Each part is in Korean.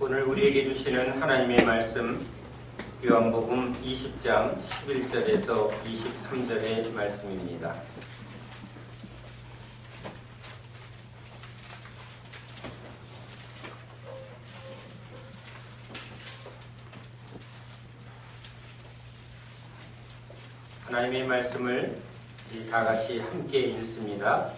오늘 우리에게 주시는 하나님의 말씀 요한복음 20장 11절에서 23절의 말씀입니다. 하나님의 말씀을 다 같이 함께 읽습니다.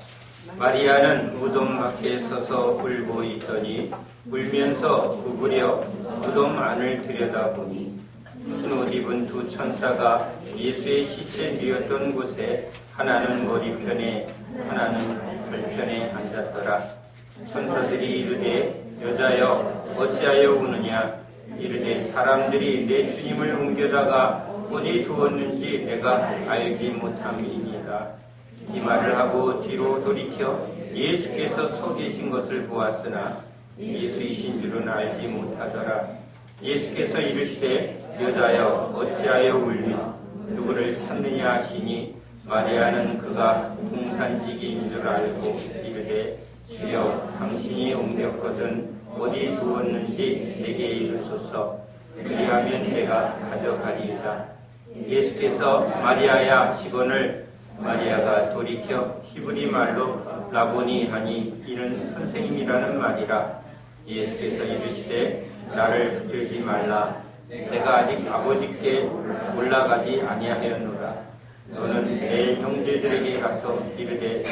마리아는 무덤 밖에 서서 울고 있더니 울면서 구부려 무덤 안을 들여다보니 흰옷 입은 두 천사가 예수의 시체 누웠던 곳에 하나는 머리편에 하나는 발편에 앉았더라. 천사들이 이르되 여자여 어찌하여 우느냐. 이르되 사람들이 내 주님을 옮겨다가 어디 두었는지 내가 알지 못함이니이다. 이 말을 하고 뒤로 돌이켜 예수께서 서 계신 것을 보았으나 예수이신 줄은 알지 못하더라. 예수께서 이르시되 여자여 어찌하여 울며 누구를 찾느냐 하시니 마리아는 그가 동산지기인 줄 알고 이르되 주여 당신이 옮겼거든 어디 두었는지 내게 이르소서. 그리하면 내가 가져가리이다. 예수께서 마리아야 하시거늘 마리아가 돌이켜 히브리 말로 라보니 하니 이는 선생님이라는 말이라. 예수께서 이르시되 나를 붙들지 말라. 내가 아직 아버지께 올라가지 아니하였노라. 너는 내 형제들에게 가서 이르되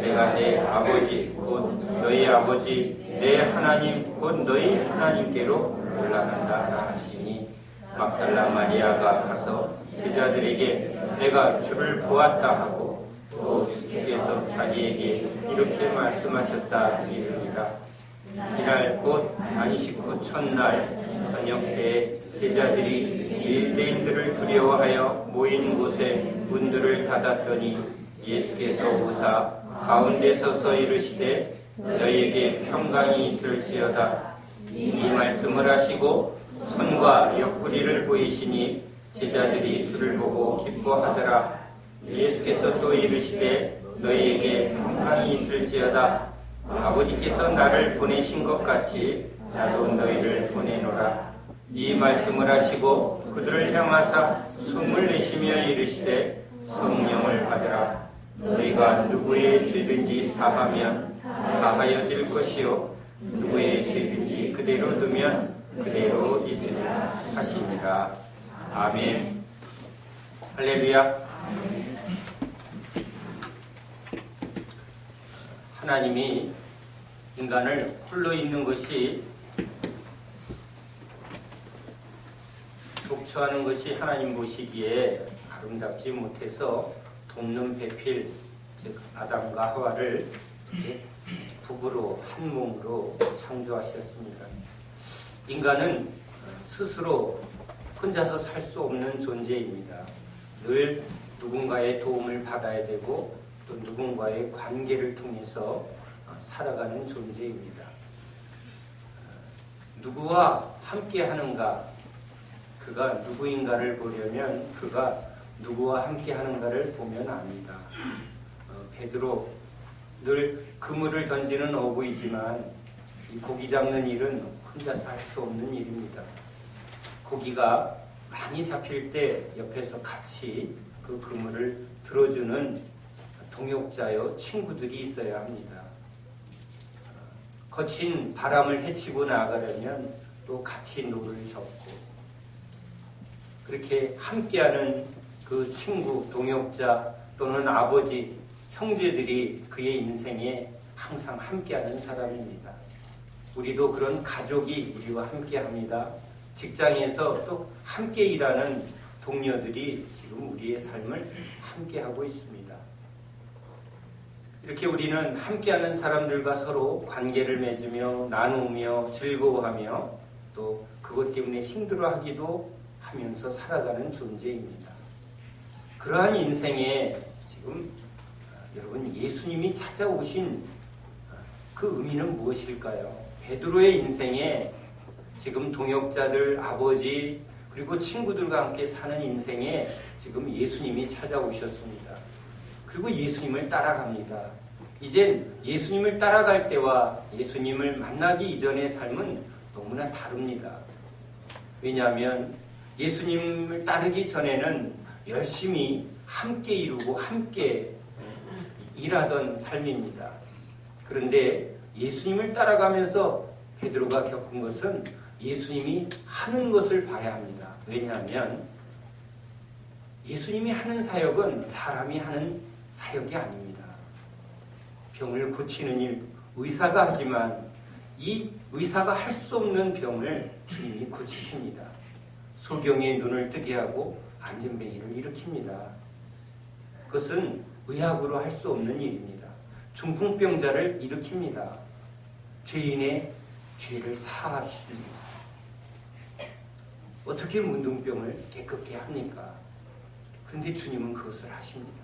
내가 내 아버지 곧 너희 아버지 내 하나님 곧 너희 하나님께로 올라간다 하시니 막달라 마리아가 가서 제자들에게 내가 주를 보았다 하고 또 주께서 자기에게 이렇게 말씀하셨다 이르니라. 이날 곧 안식 후 첫날 저녁 때에 제자들이 유대인들을 두려워하여 모인 곳에 문들을 닫았더니 예수께서 오사 가운데 서서 이르시되 너희에게 평강이 있을지어다. 이 말씀을 하시고 손과 옆구리를 보이시니 제자들이 주를 보고 기뻐하더라. 예수께서 또 이르시되 너희에게 평강이 있을지어다. 아버지께서 나를 보내신 것 같이 나도 너희를 보내노라. 이 말씀을 하시고 그들을 향하사 숨을 내쉬며 이르시되 성령을 받으라. 너희가 누구의 죄든지 사하면 사하여질 것이요 누구의 죄든지 그대로 두면 그대로 있으리라 하시니라. 아멘. 할렐루야. 하나님이 인간을 홀로 있는 것이 독처하는 것이 하나님 보시기에 아름답지 못해서 돕는 배필 즉 아담과 하와를 이제 부부로 한 몸으로 창조하셨습니다. 인간은 스스로 혼자서 살 수 없는 존재입니다. 늘 누군가의 도움을 받아야 되고 또 누군가의 관계를 통해서 살아가는 존재입니다. 누구와 함께 하는가, 그가 누구인가를 보려면 그가 누구와 함께 하는가를 보면 압니다. 베드로 늘 그물을 던지는 어부이지만 이 고기 잡는 일은 혼자서 할 수 없는 일입니다. 고기가 많이 잡힐 때 옆에서 같이 그 그물을 들어주는 동역자요 친구들이 있어야 합니다. 거친 바람을 헤치고 나가려면 또 같이 노를 젓고 그렇게 함께하는 그 친구, 동역자 또는 아버지, 형제들이 그의 인생에 항상 함께하는 사람입니다. 우리도 그런 가족이 우리와 함께합니다. 직장에서 또 함께 일하는 동료들이 지금 우리의 삶을 함께하고 있습니다. 이렇게 우리는 함께하는 사람들과 서로 관계를 맺으며 나누며 즐거워하며 또 그것 때문에 힘들어하기도 하면서 살아가는 존재입니다. 그러한 인생에 지금 여러분 예수님이 찾아오신 그 의미는 무엇일까요? 베드로의 인생에 지금 동역자들, 아버지 그리고 친구들과 함께 사는 인생에 지금 예수님이 찾아오셨습니다. 그리고 예수님을 따라갑니다. 이젠 예수님을 따라갈 때와 예수님을 만나기 이전의 삶은 너무나 다릅니다. 왜냐하면 예수님을 따르기 전에는 열심히 함께 이루고 함께 일하던 삶입니다. 그런데 예수님을 따라가면서 베드로가 겪은 것은 예수님이 하는 것을 봐야 합니다. 왜냐하면 예수님이 하는 사역은 사람이 하는 사역이 아닙니다. 병을 고치는 일 의사가 하지만 이 의사가 할 수 없는 병을 주님이 고치십니다. 소경의 눈을 뜨게 하고 안진뱅이를 일으킵니다. 그것은 의학으로 할 수 없는 일입니다. 중풍병자를 일으킵니다. 죄인의 죄를 사하십니다. 어떻게 문둥병을 깨끗게 합니까? 그런데 주님은 그것을 하십니다.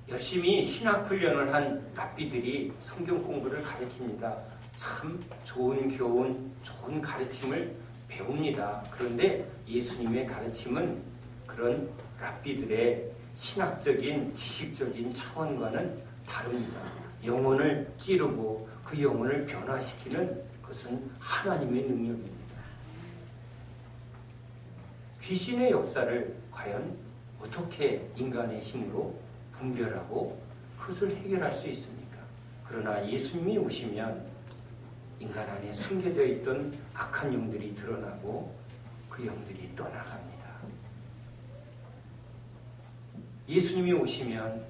열심히 신학훈련을 한 랍비들이 성경 공부를 가르칩니다. 참 좋은 교훈, 좋은 가르침을 배웁니다. 그런데 예수님의 가르침은 그런 랍비들의 신학적인, 지식적인 차원과는 다릅니다. 영혼을 찌르고 그 영혼을 변화시키는 것은 하나님의 능력입니다. 귀신의 역사를 과연 어떻게 인간의 힘으로 분별하고 그것을 해결할 수 있습니까? 그러나 예수님이 오시면 인간 안에 숨겨져 있던 악한 영들이 드러나고 그 영들이 떠나갑니다. 예수님이 오시면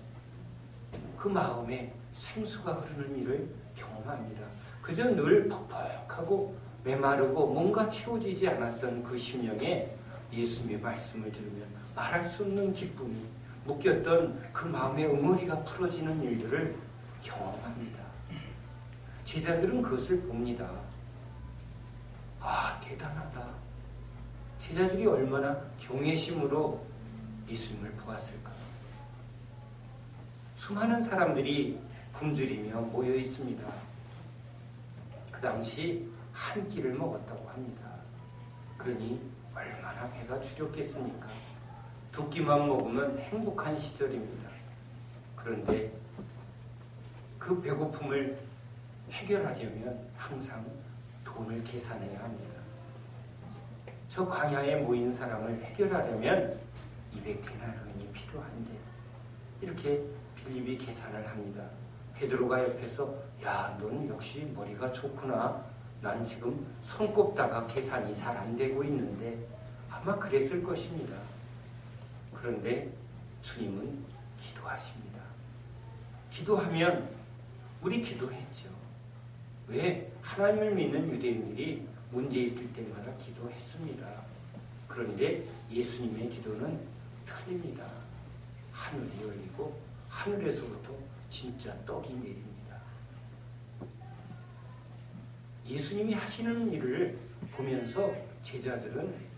그 마음에 생수가 흐르는 일을 경험합니다. 그저 늘 퍽퍽하고 메마르고 뭔가 채워지지 않았던 그 심령에 예수님의 말씀을 들으면 말할 수 없는 기쁨이 묶였던 그 마음의 응어리가 풀어지는 일들을 경험합니다. 제자들은 그것을 봅니다. 아, 대단하다. 제자들이 얼마나 경외심으로 예수님을 보았을까. 수많은 사람들이 굶주리며 모여 있습니다. 그 당시 한 끼를 먹었다고 합니다. 그러니 얼마나 배가 주렸겠습니까? 두 끼만 먹으면 행복한 시절입니다. 그런데 그 배고픔을 해결하려면 항상 돈을 계산해야 합니다. 저 광야에 모인 사람을 해결하려면 200데나리온이 필요한데 이렇게 빌립이 계산을 합니다. 베드로가 옆에서 야, 넌 역시 머리가 좋구나. 난 지금 손 꼽다가 계산이 잘 안 되고 있는데 아마 그랬을 것입니다. 그런데 주님은 기도하십니다. 기도하면 우리 기도했죠. 왜? 하나님을 믿는 유대인들이 문제 있을 때마다 기도했습니다. 그런데 예수님의 기도는 틀립니다. 하늘이 열리고 하늘에서부터 진짜 떡이 내립니다. 예수님이 하시는 일을 보면서 제자들은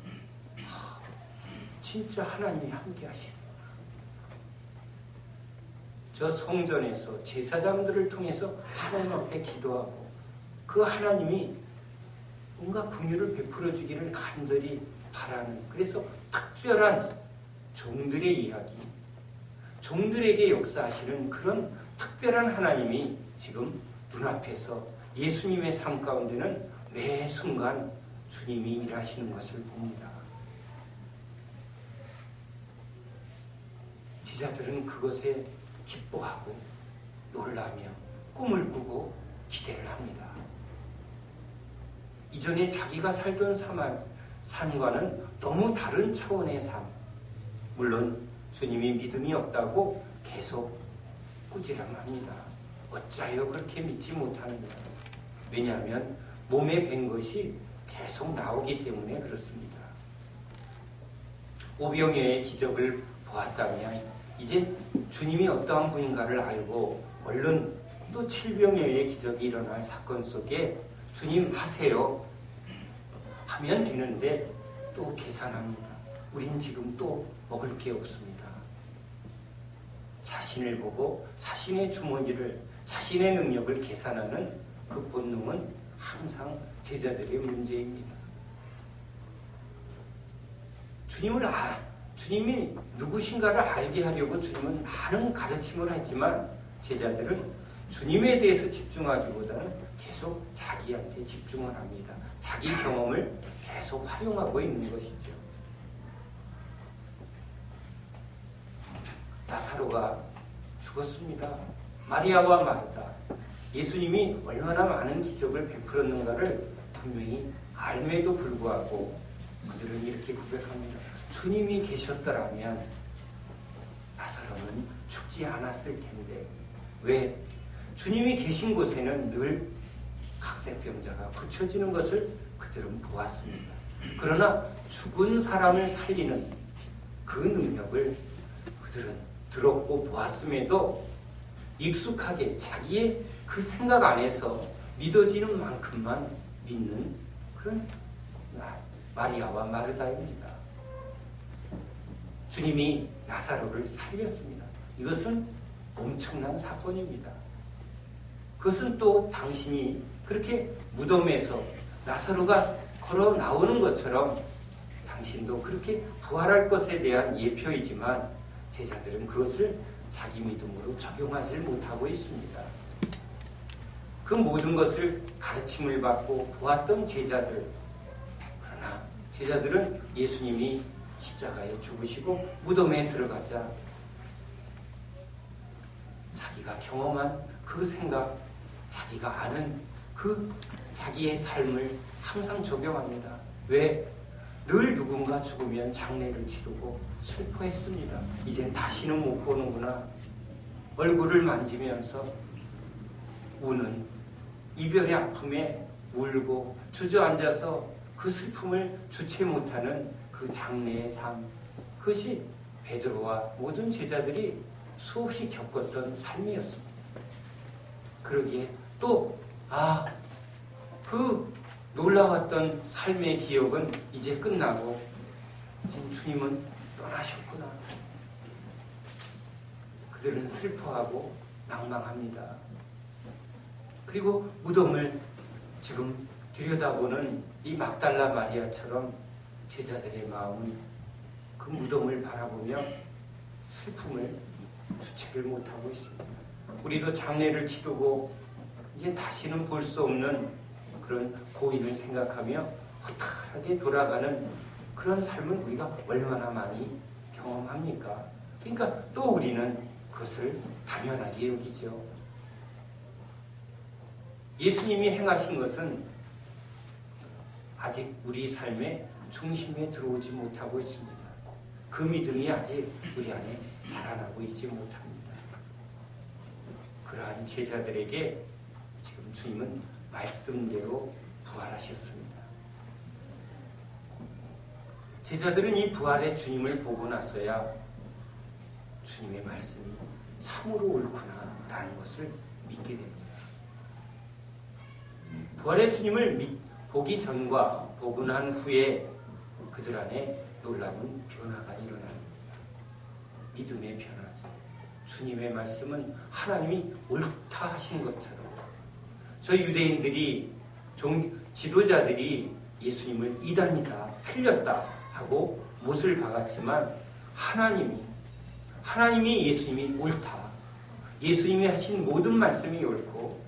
진짜 하나님이 함께 하시는구나. 저 성전에서 제사장들을 통해서 하나님 앞에 기도하고 그 하나님이 뭔가 긍휼을 베풀어 주기를 간절히 바라는, 그래서 특별한 종들의 이야기, 종들에게 역사하시는 그런 특별한 하나님이 지금 눈앞에서 예수님의 삶 가운데는 매 순간 주님이 일하시는 것을 봅니다. 제자들은 그것에 기뻐하고 놀라며 꿈을 꾸고 기대를 합니다. 이전에 자기가 살던 삶과는 너무 다른 차원의 삶. 물론 주님이 믿음이 없다고 계속 꾸지람합니다. 어찌하여 그렇게 믿지 못하느냐. 왜냐하면 몸에 밴 것이 계속 나오기 때문에 그렇습니다. 오병이어의 기적을 보았다면 이제 주님이 어떠한 분인가를 알고 얼른 또 칠병이어의 기적이 일어날 사건 속에 주님 하세요 하면 되는데 또 계산합니다. 우린 지금 또 먹을 게 없습니다. 자신을 보고 자신의 주머니를, 자신의 능력을 계산하는 그 본능은 항상 제자들의 문제입니다. 주님이 누구신가를 알게 하려고 주님은 많은 가르침을 했지만 제자들은 주님에 대해서 집중하기보다는 계속 자기한테 집중을 합니다. 자기 경험을 계속 활용하고 있는 것이죠. 나사로가 죽었습니다. 마리아와 마르다, 예수님이 얼마나 많은 기적을 베풀었는가를 분명히 알매도 불구하고 그들은 이렇게 고백합니다. 주님이 계셨더라면 나사로는 죽지 않았을 텐데. 왜? 주님이 계신 곳에는 늘 각세병자가 고쳐지는 것을 그들은 보았습니다. 그러나 죽은 사람을 살리는 그 능력을 그들은 들었고 보았음에도 익숙하게 자기의 그 생각 안에서 믿어지는 만큼만 믿는 그런 마리아와 마르다입니다. 주님이 나사로를 살렸습니다. 이것은 엄청난 사건입니다. 그것은 또 당신이 그렇게 무덤에서 나사로가 걸어 나오는 것처럼 당신도 그렇게 부활할 것에 대한 예표이지만 제자들은 그것을 자기 믿음으로 적용하지 못하고 있습니다. 그 모든 것을 가르침을 받고 보았던 제자들, 그러나 제자들은 예수님이 십자가에 죽으시고 무덤에 들어가자 자기가 경험한 그 생각, 자기가 아는 그 자기의 삶을 항상 적용합니다. 왜? 늘 누군가 죽으면 장례를 치르고 슬퍼했습니다. 이젠 다시는 못 보는구나. 얼굴을 만지면서 우는 이별의 아픔에 울고 주저앉아서 그 슬픔을 주체 못하는 그 장례의 삶, 그것이 베드로와 모든 제자들이 수없이 겪었던 삶이었습니다. 그러기에 또 그 놀라웠던 삶의 기억은 이제 끝나고 이제 주님은 떠나셨구나. 그들은 슬퍼하고 낭망합니다. 그리고 무덤을 지금 들여다보는 이 막달라 마리아처럼 제자들의 마음은 그 무덤을 바라보며 슬픔을 주체를 못하고 있습니다. 우리도 장례를 치르고 이제 다시는 볼 수 없는 그런 고인을 생각하며 허탈하게 돌아가는 그런 삶을 우리가 얼마나 많이 경험합니까? 그러니까 또 우리는 그것을 당연하게 여기죠. 예수님이 행하신 것은 아직 우리 삶의 중심에 들어오지 못하고 있습니다. 그 믿음이 아직 우리 안에 자라나고 있지 못합니다. 그러한 제자들에게 지금 주님은 말씀대로 부활하셨습니다. 제자들은 이 부활의 주님을 보고 나서야 주님의 말씀이 참으로 옳구나 라는 것을 믿게 됩니다. 부활의 주님을 보기 전과 보고 난 후에 그들 안에 놀라운 변화가 일어납니다. 믿음의 변화죠. 주님의 말씀은 하나님이 옳다 하신 것처럼 저희 유대인들이 지도자들이 예수님을 이단이다, 틀렸다 하고 못을 박았지만 하나님이 예수님이 옳다, 예수님이 하신 모든 말씀이 옳고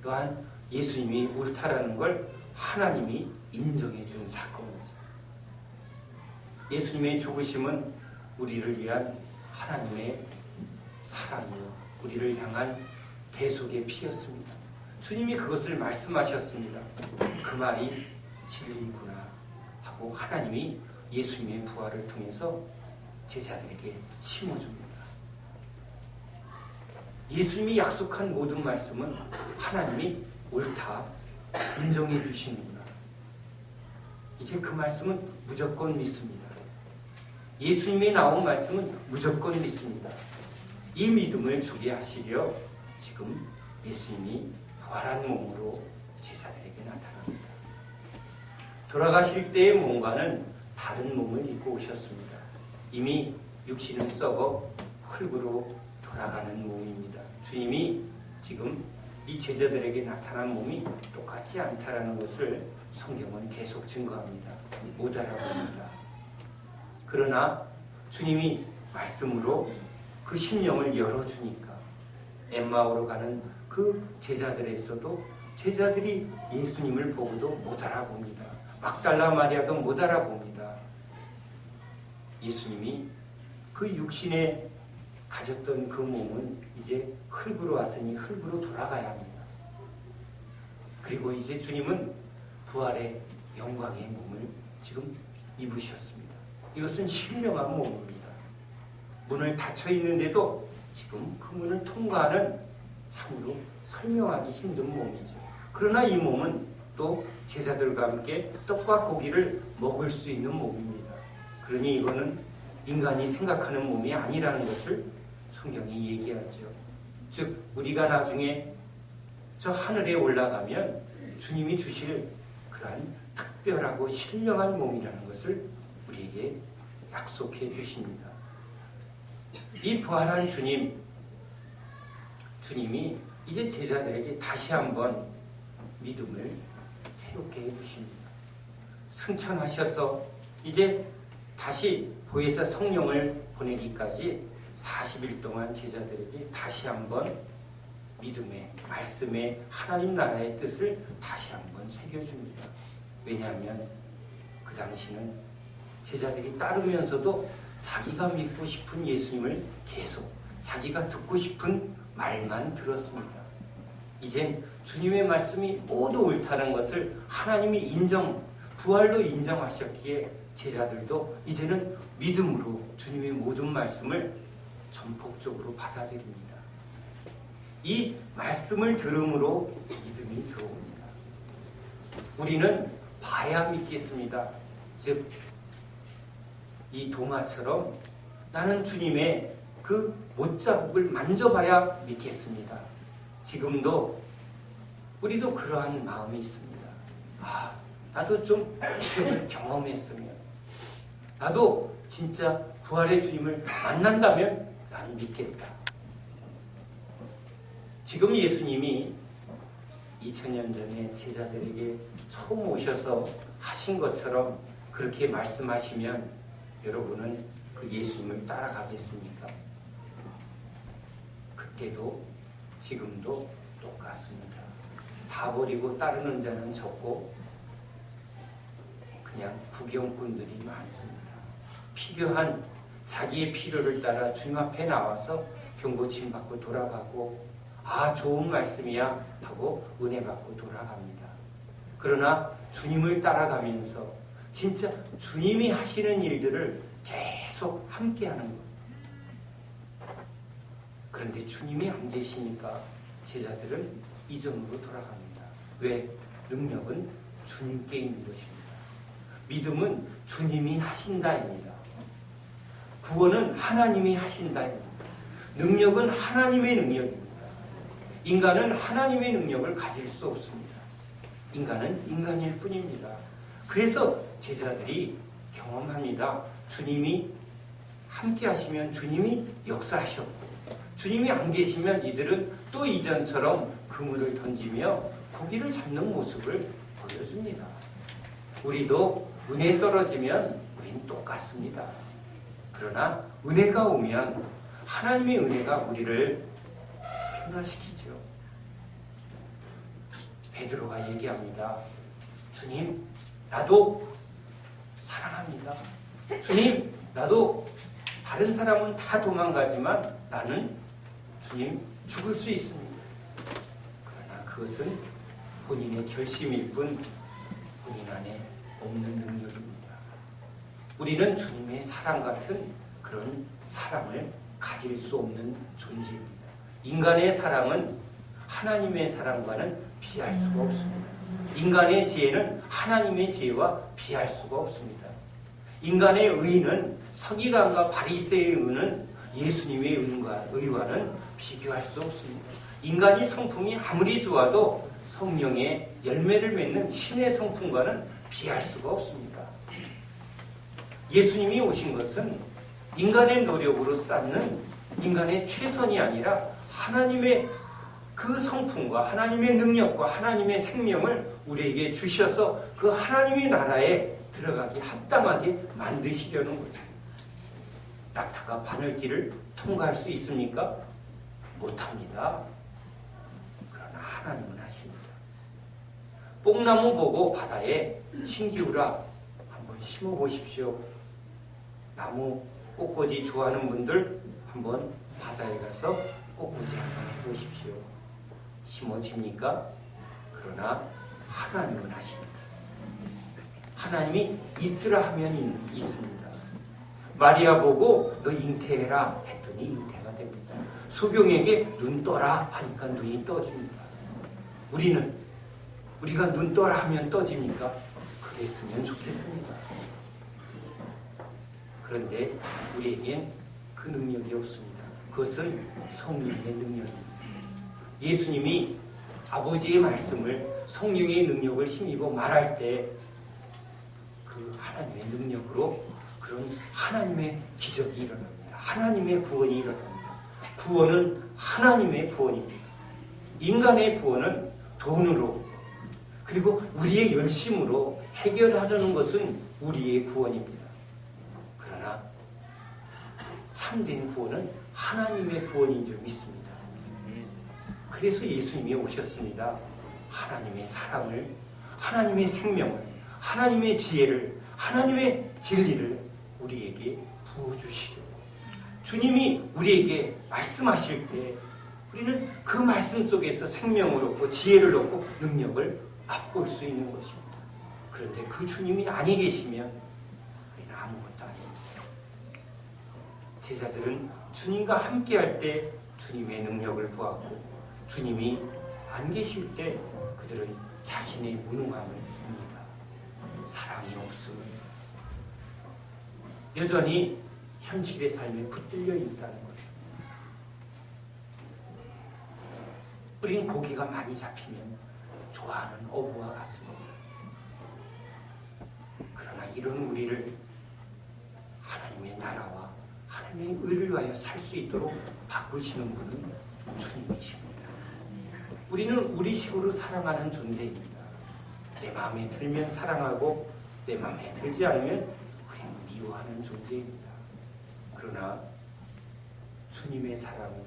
또한 예수님이 옳다라는 걸 하나님이 인정해 준 사건이죠. 예수님의 죽으심은 우리를 위한 하나님의 사랑이요, 우리를 향한 대속의 피였습니다. 주님이 그것을 말씀하셨습니다. 그 말이 진리구나 하고 하나님이 예수님의 부활을 통해서 제자들에게 심어줍니다. 예수님이 약속한 모든 말씀은 하나님이 옳다 인정해 주십니다. 이제 그 말씀은 무조건 믿습니다. 예수님이 나온 말씀은 무조건 믿습니다. 이 믿음을 주게 하시려 지금 예수님이 부활한 몸으로 제자들에게 나타납니다. 돌아가실 때의 몸과는 다른 몸을 입고 오셨습니다. 이미 육신은 썩어 흙으로 돌아가는 몸입니다. 주님이 지금 이 제자들에게 나타난 몸이 똑같지 않다라는 것을 성경은 계속 증거합니다. 못 알아봅니다. 그러나 주님이 말씀으로 그 심령을 열어주니까 엠마오로 가는 그 그 제자들에서도 제자들이 예수님을 보고도 못 알아봅니다. 막달라 마리아도 못 알아봅니다. 예수님이 그 육신에 가졌던 그 몸은 이제 흙으로 왔으니 흙으로 돌아가야 합니다. 그리고 이제 주님은 부활의 영광의 몸을 지금 입으셨습니다. 이것은 신령한 몸입니다. 문을 닫혀 있는데도 지금 그 문을 통과하는 참으로 설명하기 힘든 몸이죠. 그러나 이 몸은 또 제자들과 함께 떡과 고기를 먹을 수 있는 몸입니다. 그러니 이거는 인간이 생각하는 몸이 아니라는 것을 성경이 얘기하죠. 즉 우리가 나중에 저 하늘에 올라가면 주님이 주실 그러한 특별하고 신령한 몸이라는 것을 우리에게 약속해 주십니다. 이 부활한 주님이 이제 제자들에게 다시 한번 믿음을 새롭게 해주십니다. 승천하셔서 이제 다시 보혜사 성령을 보내기까지 40일 동안 제자들에게 다시 한번 믿음의 말씀의 하나님 나라의 뜻을 다시 한번 새겨줍니다. 왜냐하면 그 당시는 제자들이 따르면서도 자기가 믿고 싶은 예수님을 계속 자기가 듣고 싶은 말만 들었습니다. 이젠 주님의 말씀이 모두 옳다는 것을 하나님이 부활로 인정하셨기에 제자들도 이제는 믿음으로 주님의 모든 말씀을 전폭적으로 받아들입니다. 이 말씀을 들음으로 믿음이 들어옵니다. 우리는 봐야 믿겠습니다. 즉, 이 도마처럼 나는 주님의 그 못자국을 만져봐야 믿겠습니다. 지금도 우리도 그러한 마음이 있습니다. 나도 좀 믿음을 경험했으면, 나도 진짜 부활의 주님을 만난다면 난 믿겠다. 지금 예수님이 2000년 전에 제자들에게 처음 오셔서 하신 것처럼 그렇게 말씀하시면 여러분은 그 예수님을 따라가겠습니까? 그때도 지금도 똑같습니다. 다 버리고 따르는 자는 적고 그냥 구경꾼들이 많습니다. 필요한 자기의 필요를 따라 주님 앞에 나와서 병고침 받고 돌아가고 좋은 말씀이야 하고 은혜 받고 돌아갑니다. 그러나 주님을 따라가면서 진짜 주님이 하시는 일들을 계속 함께하는 것. 그런데 주님이 안 계시니까 제자들은 이전으로 돌아갑니다. 왜? 능력은 주님께 있는 것입니다. 믿음은 주님이 하신다입니다. 구원은 하나님이 하신다입니다. 능력은 하나님의 능력입니다. 인간은 하나님의 능력을 가질 수 없습니다. 인간은 인간일 뿐입니다. 그래서 제자들이 경험합니다. 주님이 함께 하시면 주님이 역사하셨고, 주님이 안 계시면 이들은 또 이전처럼 그물을 던지며 고기를 잡는 모습을 보여줍니다. 우리도 은혜 떨어지면 우린 똑같습니다. 그러나 은혜가 오면 하나님의 은혜가 우리를 변화시키죠. 베드로가 얘기합니다. 주님, 나도 사랑합니다. 주님, 나도 다른 사람은 다 도망가지만 나는 주님 죽을 수 있습니다. 그러나 그것은 본인의 결심일 뿐 본인 안에 없는 능력입니다. 우리는 주님의 사랑 같은 그런 사랑을 가질 수 없는 존재입니다. 인간의 사랑은 하나님의 사랑과는 비할 수가 없습니다. 인간의 지혜는 하나님의 지혜와 비할 수가 없습니다. 인간의 의는 서기관과 바리새의 의는 예수님의 의와는 비교할 수 없습니다. 인간이 성품이 아무리 좋아도 성령의 열매를 맺는 신의 성품과는 비할 수가 없습니다. 예수님이 오신 것은 인간의 노력으로 쌓는 인간의 최선이 아니라 하나님의 그 성품과 하나님의 능력과 하나님의 생명을 우리에게 주셔서 그 하나님의 나라에 들어가기 합당하게 만드시려는 거죠. 낙타가 바늘길을 통과할 수 있습니까? 못합니다. 하나님은 하십니다. 뽕나무 보고 바다에 신기루라 한번 심어보십시오. 나무 꽃꽂이 좋아하는 분들 한번 바다에 가서 꽃꽂이 한번 해보십시오. 심어집니까? 그러나 하나님은 하십니다. 하나님이 있으라 하면 있습니다. 마리아 보고 너 잉태해라 했더니 잉태가 됩니다. 소경에게 눈 떠라 하니까 눈이 떠집니다. 우리가 눈 떠라 하면 떠집니까? 그랬으면 좋겠습니다. 그런데 우리에겐 그 능력이 없습니다. 그것은 성령의 능력입니다. 예수님이 아버지의 말씀을 성령의 능력을 힘입어 말할 때 그 하나님의 능력으로 그런 하나님의 기적이 일어납니다. 하나님의 구원이 일어납니다. 구원은 하나님의 구원입니다. 인간의 구원은 돈으로 그리고 우리의 열심으로 해결하려는 것은 우리의 구원입니다. 그러나 참된 구원은 하나님의 구원인 줄 믿습니다. 그래서 예수님이 오셨습니다. 하나님의 사랑을, 하나님의 생명을, 하나님의 지혜를, 하나님의 진리를 우리에게 부어주시려고 주님이 우리에게 말씀하실 때 우리는 그 말씀 속에서 생명을 얻고 지혜를 얻고 능력을 맛볼 수 있는 것입니다. 그런데 그 주님이 아니 계시면 우리는 아무것도 아닙니다. 제자들은 주님과 함께할 때 주님의 능력을 보았고 주님이 안 계실 때 그들은 자신의 무능함을 봅니다. 사랑이 없음을 여전히 현실의 삶에 붙들려 있다는 것입니다. 우리는 고기가 많이 잡히면 좋아하는 어부와 같습니다. 그러나 이런 우리를 하나님의 나라와 하나님의 의를 위하여 살 수 있도록 바꾸시는 분은 주님이십니다. 우리는 우리식으로 사랑하는 존재입니다. 내 마음에 들면 사랑하고 내 마음에 들지 않으면 우리는 미워하는 존재입니다. 그러나 주님의 사랑은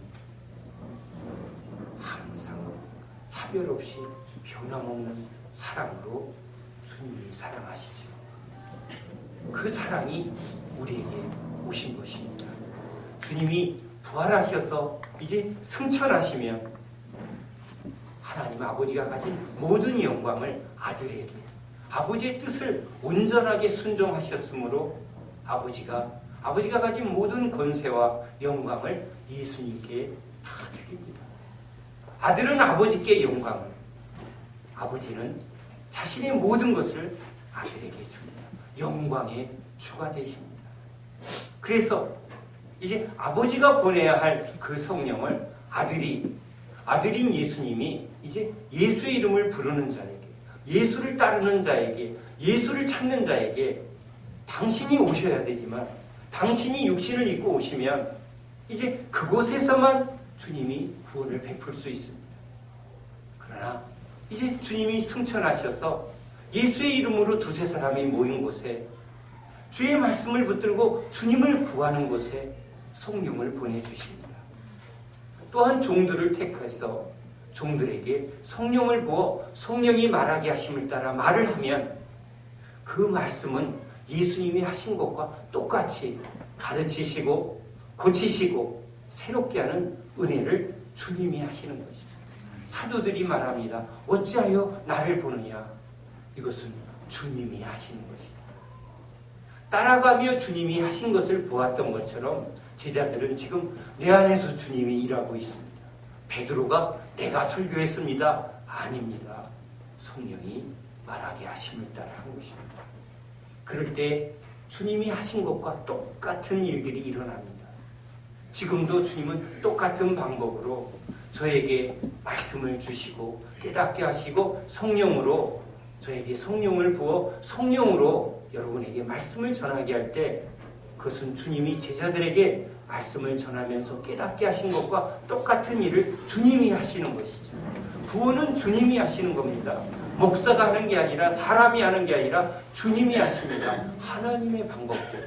항상 차별 없이 변함없는 사랑으로 주님을 사랑하시죠. 그 사랑이 우리에게 오신 것입니다. 주님이 부활하셔서 이제 승천하시면 하나님 아버지가 가진 모든 영광을 아들에게 아버지의 뜻을 온전하게 순종하셨으므로 아버지가 가진 모든 권세와 영광을 예수님께 다 드립니다. 아들은 아버지께 영광을, 아버지는 자신의 모든 것을 아들에게 줍니다. 영광의 주가 되십니다. 그래서 이제 아버지가 보내야 할 그 성령을 아들인 예수님이 이제 예수의 이름을 부르는 자에게, 예수를 따르는 자에게, 예수를 찾는 자에게 당신이 오셔야 되지만 당신이 육신을 입고 오시면 이제 그곳에서만 주님이 구원을 베풀 수 있습니다. 그러나 이제 주님이 승천하셔서 예수의 이름으로 두세 사람이 모인 곳에 주의 말씀을 붙들고 주님을 구하는 곳에 성령을 보내주십니다. 또한 종들을 택해서 종들에게 성령을 부어 성령이 말하게 하심을 따라 말을 하면 그 말씀은 예수님이 하신 것과 똑같이 가르치시고 고치시고 새롭게 하는 은혜를 주님이 하시는 것이죠. 사도들이 말합니다. 어찌하여 나를 보느냐? 이것은 주님이 하시는 것이다. 따라가며 주님이 하신 것을 보았던 것처럼 제자들은 지금 내 안에서 주님이 일하고 있습니다. 베드로가 내가 설교했습니다. 아닙니다. 성령이 말하게 하심을 따라 한 것입니다. 그럴 때 주님이 하신 것과 똑같은 일들이 일어납니다. 지금도 주님은 똑같은 방법으로 저에게 말씀을 주시고 깨닫게 하시고 성령으로 저에게 성령을 부어 성령으로 여러분에게 말씀을 전하게 할 때 그것은 주님이 제자들에게 말씀을 전하면서 깨닫게 하신 것과 똑같은 일을 주님이 하시는 것이죠. 구원은 주님이 하시는 겁니다. 목사가 하는 게 아니라 사람이 하는 게 아니라 주님이 하십니다. 하나님의 방법대로.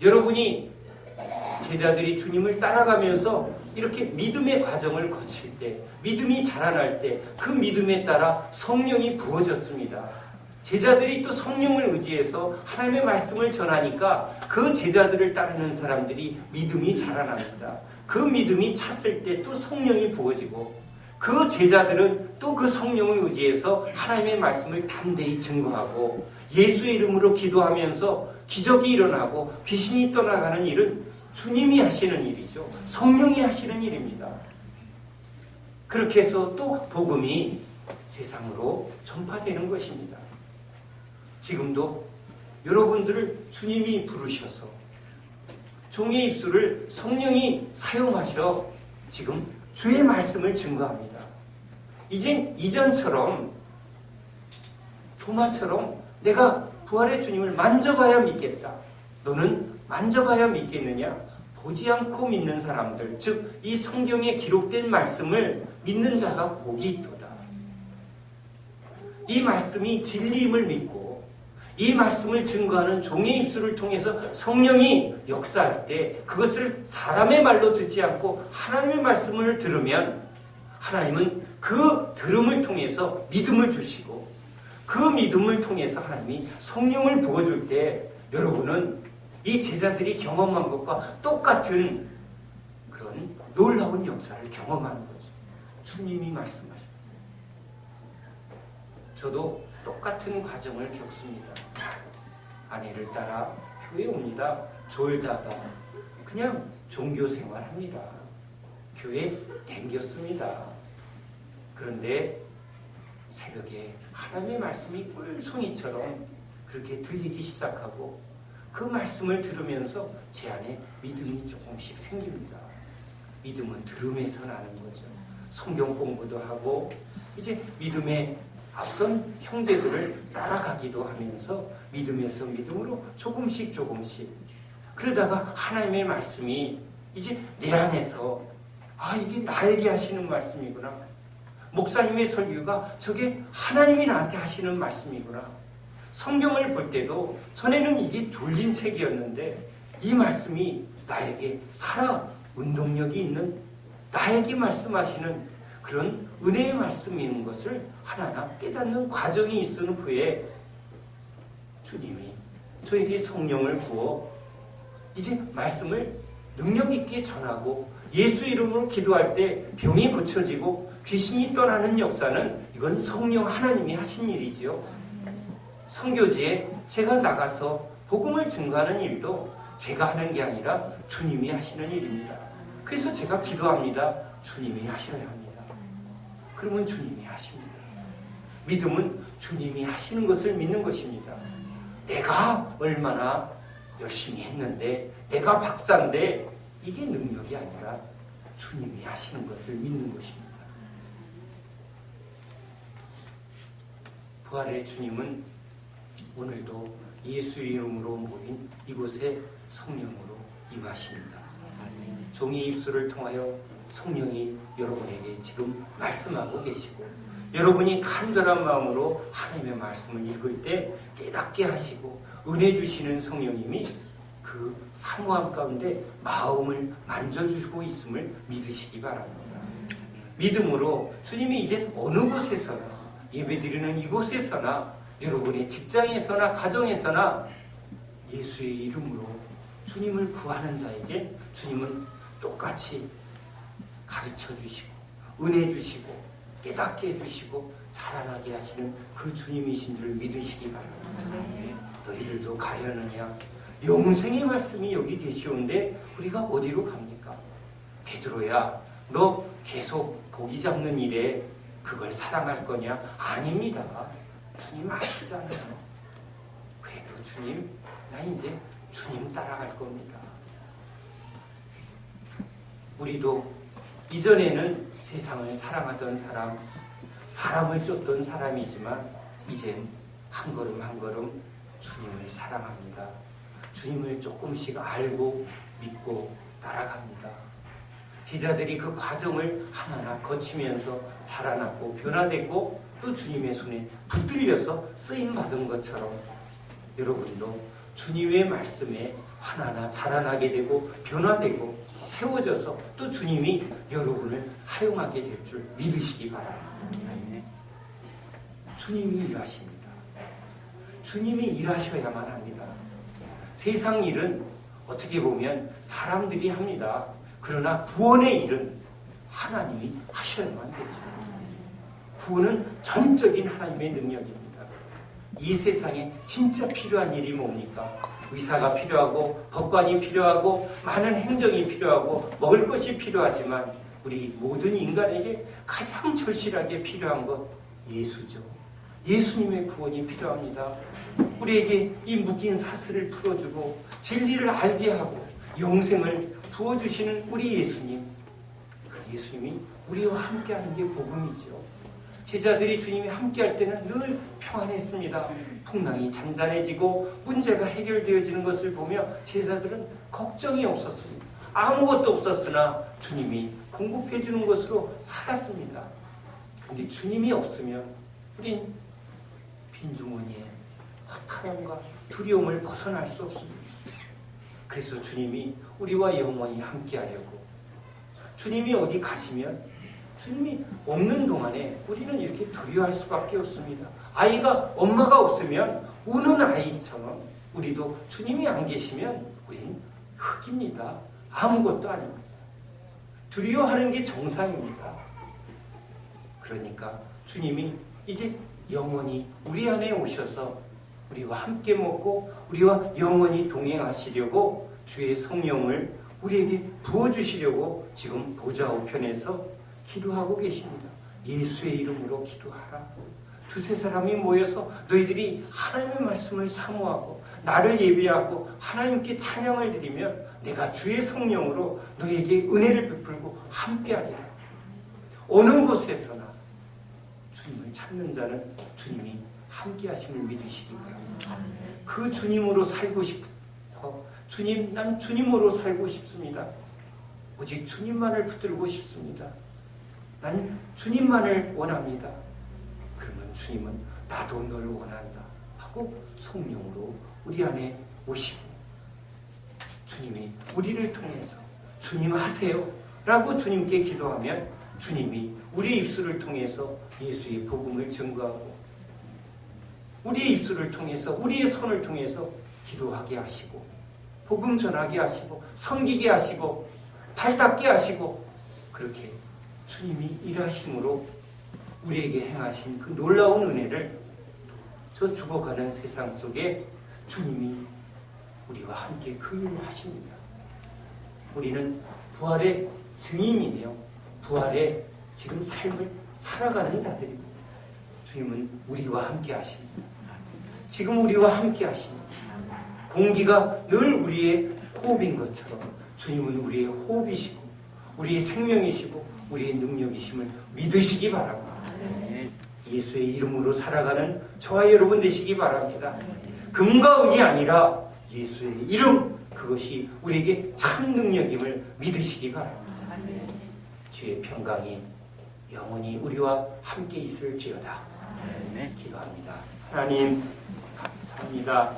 여러분이 제자들이 주님을 따라가면서 이렇게 믿음의 과정을 거칠 때, 믿음이 자라날 때 그 믿음에 따라 성령이 부어졌습니다. 제자들이 또 성령을 의지해서 하나님의 말씀을 전하니까 그 제자들을 따르는 사람들이 믿음이 자라납니다. 그 믿음이 찼을 때 또 성령이 부어지고 그 제자들은 또 그 성령을 의지해서 하나님의 말씀을 담대히 증거하고 예수의 이름으로 기도하면서 기적이 일어나고 귀신이 떠나가는 일은 주님이 하시는 일이죠. 성령이 하시는 일입니다. 그렇게 해서 또 복음이 세상으로 전파되는 것입니다. 지금도 여러분들을 주님이 부르셔서 종의 입술을 성령이 사용하셔 지금 주의 말씀을 증거합니다. 이젠 이전처럼 도마처럼 내가 부활의 주님을 만져봐야 믿겠다. 너는 만져봐야 믿겠느냐? 보지 않고 믿는 사람들, 즉 이 성경에 기록된 말씀을 믿는 자가 복이 있도다. 이 말씀이 진리임을 믿고 이 말씀을 증거하는 종의 입술을 통해서 성령이 역사할 때 그것을 사람의 말로 듣지 않고 하나님의 말씀을 들으면 하나님은 그 들음을 통해서 믿음을 주시고 그 믿음을 통해서 하나님이 성령을 부어줄 때 여러분은 이 제자들이 경험한 것과 똑같은 그런 놀라운 역사를 경험하는 거죠. 주님이 말씀하십니다. 저도 똑같은 과정을 겪습니다. 아내를 따라 교회에 옵니다. 졸다가 그냥 종교 생활합니다. 교회 댕겼습니다. 그런데 새벽에 하나님의 말씀이 꿀송이처럼 그렇게 들리기 시작하고 그 말씀을 들으면서 제 안에 믿음이 조금씩 생깁니다. 믿음은 들음에서 나는 거죠. 성경 공부도 하고 이제 믿음의 앞선 형제들을 따라가기도 하면서 믿음에서 믿음으로 조금씩 그러다가 하나님의 말씀이 이제 내 안에서 이게 나에게 하시는 말씀이구나. 목사님의 설교가 저게 하나님이 나한테 하시는 말씀이구나. 성경을 볼 때도 전에는 이게 졸린 책이었는데 이 말씀이 나에게 살아 운동력이 있는 나에게 말씀하시는 그런 은혜의 말씀인 것을 하나하나 깨닫는 과정이 있은 후에 주님이 저에게 성령을 부어 이제 말씀을 능력 있게 전하고 예수 이름으로 기도할 때 병이 고쳐지고 귀신이 떠나는 역사는 이건 성령 하나님이 하신 일이지요. 선교지에 제가 나가서 복음을 증거하는 일도 제가 하는 게 아니라 주님이 하시는 일입니다. 그래서 제가 기도합니다. 주님이 하셔야 합니다. 그러면 주님이 하십니다. 믿음은 주님이 하시는 것을 믿는 것입니다. 내가 얼마나 열심히 했는데 내가 박사인데 이게 능력이 아니라 주님이 하시는 것을 믿는 것입니다. 부활의 주님은 오늘도 예수의 이름으로 모인 이곳에 성령으로 임하십니다. 종의 입술을 통하여 성령이 여러분에게 지금 말씀하고 계시고 여러분이 간절한 마음으로 하나님의 말씀을 읽을 때 깨닫게 하시고 은혜 주시는 성령님이 그 사모함 가운데 마음을 만져주고 있음을 믿으시기 바랍니다. 믿음으로 주님이 이제 어느 곳에서나 예배드리는 이곳에서나 여러분의 직장에서나 가정에서나 예수의 이름으로 주님을 구하는 자에게 주님은 똑같이 가르쳐 주시고 은혜 주시고 깨닫게 해주시고 자라나게 하시는 그 주님이신 줄 믿으시기 바랍니다. 너희들도 가려느냐? 영생의 말씀이 여기 계시온데 우리가 어디로 갑니까? 베드로야, 너 계속 고기 잡는 일에 그걸 사랑할 거냐? 아닙니다. 주님 아시잖아요. 그래도 주님, 나 이제 주님 따라갈 겁니다. 우리도 이전에는 세상을 사랑하던 사람, 사람을 쫓던 사람이지만 이젠 한 걸음 한 걸음 주님을 사랑합니다. 주님을 조금씩 알고 믿고 따라갑니다. 제자들이 그 과정을 하나하나 거치면서 자라났고 변화됐고 또 주님의 손에 붙들려서 쓰임받은 것처럼 여러분도 주님의 말씀에 하나하나 자라나게 되고 변화되고 세워져서 또 주님이 여러분을 사용하게 될 줄 믿으시기 바랍니다. 주님이 일하십니다. 주님이 일하셔야만 합니다. 세상 일은 어떻게 보면 사람들이 합니다. 그러나 구원의 일은 하나님이 하셔야만 되죠. 구원은 전적인 하나님의 능력입니다. 이 세상에 진짜 필요한 일이 뭡니까? 의사가 필요하고 법관이 필요하고 많은 행정이 필요하고 먹을 것이 필요하지만 우리 모든 인간에게 가장 절실하게 필요한 것 예수죠. 예수님의 구원이 필요합니다. 우리에게 이 묶인 사슬을 풀어주고 진리를 알게 하고 영생을 부어주시는 우리 예수님, 그 예수님이 우리와 함께하는 게 복음이죠. 제자들이 주님이 함께할 때는 늘 평안했습니다. 풍랑이 잔잔해지고 문제가 해결되어지는 것을 보며 제자들은 걱정이 없었습니다. 아무것도 없었으나 주님이 공급해 주는 것으로 살았습니다. 그런데 주님이 없으면 우린 빈주머니에 허탈함과 두려움을 벗어날 수 없습니다. 그래서 주님이 우리와 영원히 함께하려고, 주님이 어디 가시면 주님이 없는 동안에 우리는 이렇게 두려워할 수밖에 없습니다. 아이가 엄마가 없으면 우는 아이처럼 우리도 주님이 안 계시면 우리는 흙입니다. 아무것도 아닙니다. 두려워하는 게 정상입니다. 그러니까 주님이 이제 영원히 우리 안에 오셔서 우리와 함께 먹고 우리와 영원히 동행하시려고 주의 성령을 우리에게 부어주시려고 지금 보좌 우편에서 기도하고 계십니다. 예수의 이름으로 기도하라. 두세 사람이 모여서 너희들이 하나님의 말씀을 사모하고 나를 예배하고 하나님께 찬양을 드리면 내가 주의 성령으로 너희에게 은혜를 베풀고 함께하리라. 어느 곳에서나 주님을 찾는 자는 주님이 함께하심을 믿으시기 바랍니다. 그 주님으로 살고 싶어. 주님, 난 주님으로 살고 싶습니다. 오직 주님만을 붙들고 싶습니다. 난 주님만을 원합니다. 그러면 주님은 나도 널 원한다 하고 성령으로 우리 안에 오시고 주님이 우리를 통해서 주님 하세요 라고 주님께 기도하면 주님이 우리 입술을 통해서 예수의 복음을 증거하고 우리의 입술을 통해서 우리의 손을 통해서 기도하게 하시고 복음 전하게 하시고 섬기게 하시고 발 닦게 하시고 그렇게 주님이 일하심으로 우리에게 행하신 그 놀라운 은혜를 저 죽어가는 세상 속에 주님이 우리와 함께 긍휼하십니다. 우리는 부활의 증인이며 부활의 지금 삶을 살아가는 자들입니다. 주님은 우리와 함께 하십니다. 지금 우리와 함께 하십니다. 공기가 늘 우리의 호흡인 것처럼 주님은 우리의 호흡이시고 우리의 생명이시고 우리의 능력이심을 믿으시기 바랍니다. 예수의 이름으로 살아가는 저와 여러분 되시기 바랍니다. 금과 은이 아니라 예수의 이름, 그것이 우리에게 참 능력임을 믿으시기 바랍니다. 주의 평강이 영원히 우리와 함께 있을지어다. 기도합니다. 하나님 감사합니다.